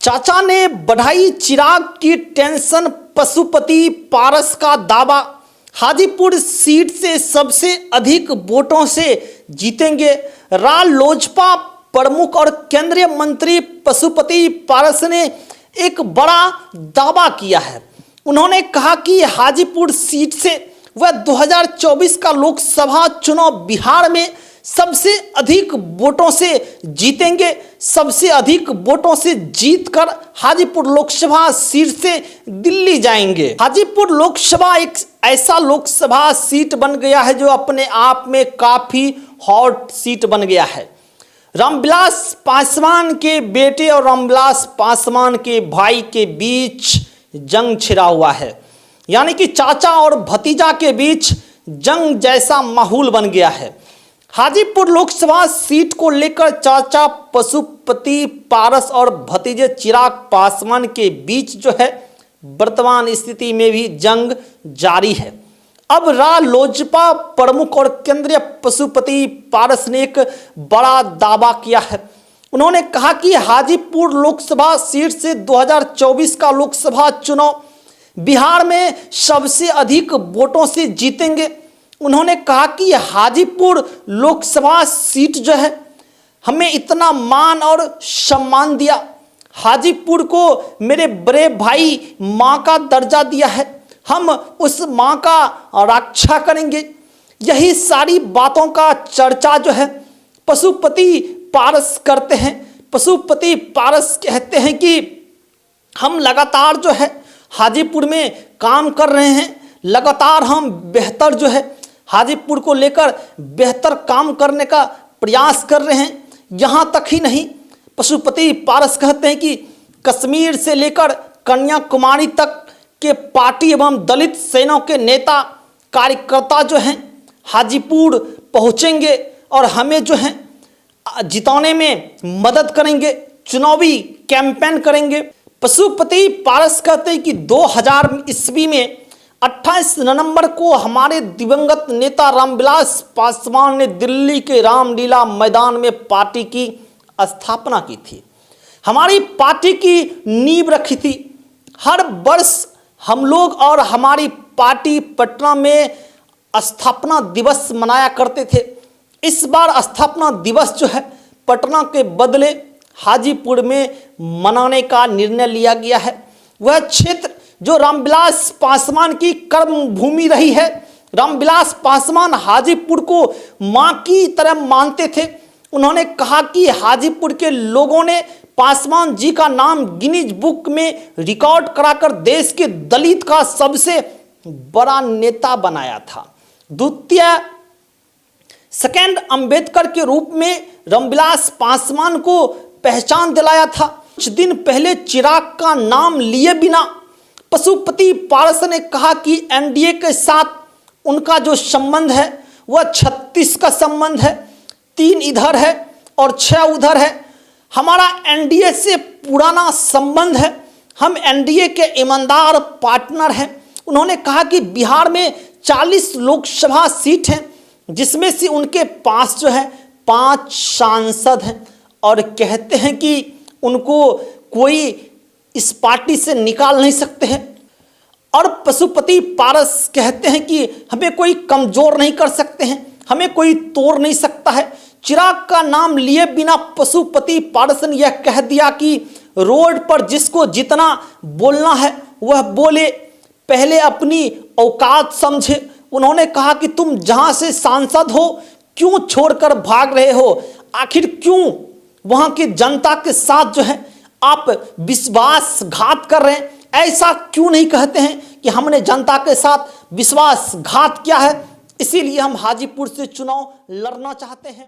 चाचा ने बढ़ाई चिराग की टेंशन, पशुपति पारस का दावा, हाजीपुर सीट से सबसे अधिक वोटों से जीतेंगे। रालोजपा प्रमुख और केंद्रीय मंत्री पशुपति पारस ने एक बड़ा दावा किया है। उन्होंने कहा कि हाजीपुर सीट से वह 2024 का लोकसभा चुनाव बिहार में सबसे अधिक वोटों से जीतेंगे। सबसे अधिक वोटों से जीतकर हाजीपुर लोकसभा सीट से दिल्ली जाएंगे। हाजीपुर लोकसभा एक ऐसा लोकसभा सीट बन गया है जो अपने आप में काफी हॉट सीट बन गया है। रामविलास पासवान के बेटे और रामविलास पासवान के भाई के बीच जंग छिड़ा हुआ है, यानी कि चाचा और भतीजा के बीच जंग जैसा माहौल बन गया है। हाजीपुर लोकसभा सीट को लेकर चाचा पशुपति पारस और भतीजे चिराग पासवान के बीच जो है वर्तमान स्थिति में भी जंग जारी है। अब रालोजपा प्रमुख और केंद्रीय पशुपति पारस ने एक बड़ा दावा किया है। उन्होंने कहा कि हाजीपुर लोकसभा सीट से 2024 का लोकसभा चुनाव बिहार में सबसे अधिक वोटों से जीतेंगे। उन्होंने कहा कि हाजीपुर लोकसभा सीट जो है हमें इतना मान और सम्मान दिया, हाजीपुर को मेरे बड़े भाई माँ का दर्जा दिया है, हम उस माँ का रक्षा करेंगे। यही सारी बातों का चर्चा जो है पशुपति पारस करते हैं। पशुपति पारस कहते हैं कि हम लगातार जो है हाजीपुर में काम कर रहे हैं, लगातार हम बेहतर जो है हाजीपुर को लेकर बेहतर काम करने का प्रयास कर रहे हैं। यहाँ तक ही नहीं, पशुपति पारस कहते हैं कि कश्मीर से लेकर कन्याकुमारी तक के पार्टी एवं दलित सेना के नेता कार्यकर्ता जो हैं हाजीपुर पहुँचेंगे और हमें जो है जिताने में मदद करेंगे, चुनावी कैंपेन करेंगे। पशुपति पारस कहते हैं कि 2000 ईस्वी में 28 नवंबर को हमारे दिवंगत नेता रामविलास पासवान ने दिल्ली के रामलीला मैदान में पार्टी की स्थापना की थी, हमारी पार्टी की नींव रखी थी। हर वर्ष हम लोग और हमारी पार्टी पटना में स्थापना दिवस मनाया करते थे। इस बार स्थापना दिवस जो है पटना के बदले हाजीपुर में मनाने का निर्णय लिया गया है। वह क्षेत्र जो रामविलास पासवान की कर्म भूमि रही है। रामविलास पासवान हाजीपुर को मां की तरह मानते थे। उन्होंने कहा कि हाजीपुर के लोगों ने पासवान जी का नाम गिनीज बुक में रिकॉर्ड कराकर देश के दलित का सबसे बड़ा नेता बनाया था। द्वितीय सेकंड अंबेडकर के रूप में रामविलास पासवान को पहचान दिलाया था। कुछ दिन पहले चिराग का नाम लिए बिना पशुपति पारस ने कहा कि एनडीए के साथ उनका जो संबंध है वह 36 का संबंध है, 3 इधर है और 6 उधर है। हमारा एनडीए से पुराना संबंध है, हम एनडीए के ईमानदार पार्टनर हैं। उन्होंने कहा कि बिहार में 40 लोकसभा सीट हैं, जिसमें से उनके पास जो है 5 सांसद हैं और कहते हैं कि उनको कोई इस पार्टी से निकाल नहीं सकते हैं। और पशुपति पारस कहते हैं कि हमें कोई कमजोर नहीं कर सकते हैं, हमें कोई तोड़ नहीं सकता है। चिराग का नाम लिए बिना पशुपति पारस ने यह कह दिया कि रोड पर जिसको जितना बोलना है वह बोले, पहले अपनी औकात समझे। उन्होंने कहा कि तुम जहां से सांसद हो क्यों छोड़कर भाग रहे हो, आखिर क्यों वहां की जनता के साथ जो है आप विश्वासघात कर रहे हैं, ऐसा क्यों नहीं कहते हैं कि हमने जनता के साथ विश्वासघात किया है, इसीलिए हम हाजीपुर से चुनाव लड़ना चाहते हैं।